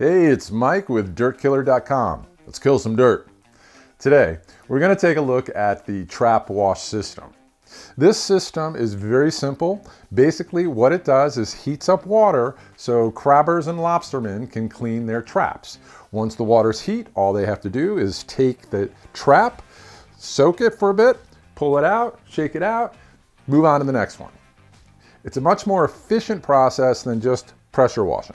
Hey, it's Mike with dirtkiller.com. Let's kill some dirt. Today, we're going to take a look at the trap wash system. This system is very simple. Basically, what it does is heats up water so crabbers and lobstermen can clean their traps. Once the water's heat, all they have to do is take the trap, soak it for a bit, pull it out, shake it out, move on to the next one. It's a much more efficient process than just pressure washing.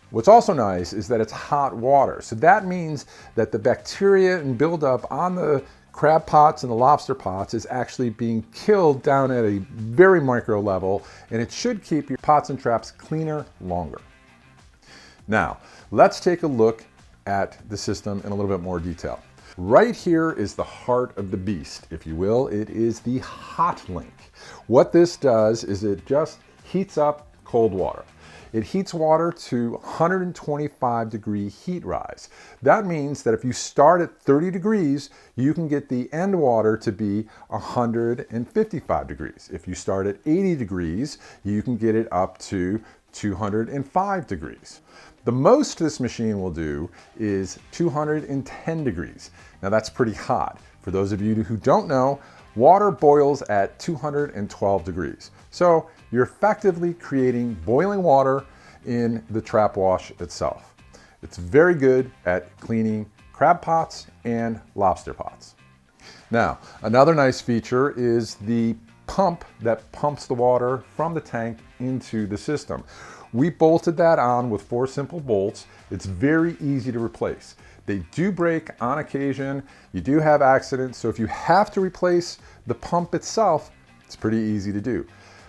What's also nice is that it's hot water. So that means that the bacteria and buildup on the crab pots and the lobster pots is actually being killed down at a very micro level, and it should keep your pots and traps cleaner longer. Now, let's take a look at the system in a little bit more detail. Right here is the heart of the beast, if you will. It is the hot link. What this does is it just heats up cold water. It heats water to 125 degree heat rise. That means that if you start at 30 degrees, you can get the end water to be 155 degrees. If you start at 80 degrees, you can get it up to 205 degrees. The most this machine will do is 210 degrees. Now that's pretty hot. For those of you who don't know, water boils at 212 degrees. So you're effectively creating boiling water in the trap wash itself. It's very good at cleaning crab pots and lobster pots. Now, another nice feature is the pump that pumps the water from the tank into the system. We bolted that on with 4 simple bolts. It's very easy to replace. They do break on occasion. You do have accidents, so if you have to replace the pump itself, it's pretty easy to do.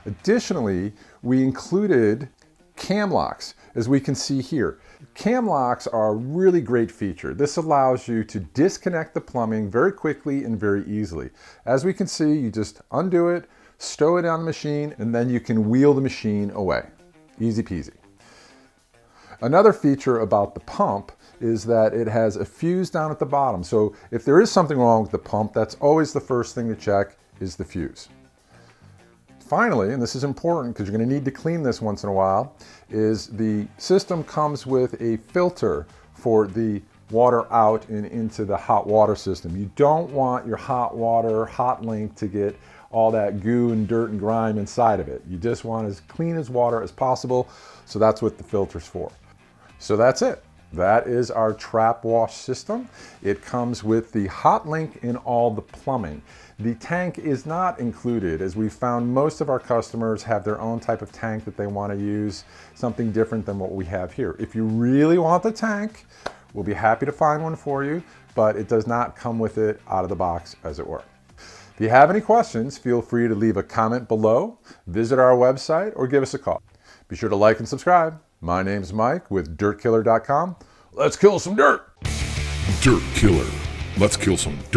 Additionally, we included camlocks, as we can see here. Camlocks are a really great feature. This allows you to disconnect the plumbing very quickly and very easily. As we can see, you just undo it, stow it on the machine, and then you can wheel the machine away. Easy peasy. Another feature about the pump is that it has a fuse down at the bottom. So if there is something wrong with the pump, that's always the first thing to check is the fuse. Finally, and this is important because you're going to need to clean this once in a while, is the system comes with a filter for the water out and into the hot water system. You don't want your hot water, hot link to get all that goo and dirt and grime inside of it. You just want as clean as water as possible, so that's what the filter's for. So that's it. That is our trap wash system. It comes with the hot link in all the plumbing. The tank is not included, as we found most of our customers have their own type of tank that they want to use, something different than what we have here. If you really want the tank, we'll be happy to find one for you, but it does not come with it out of the box, as it were. If you have any questions, feel free to leave a comment below, visit our website, or give us a call. Be sure to like and subscribe. My name's Mike with dirtkiller.com. Let's kill some dirt. Dirt Killer. Let's kill some dirt.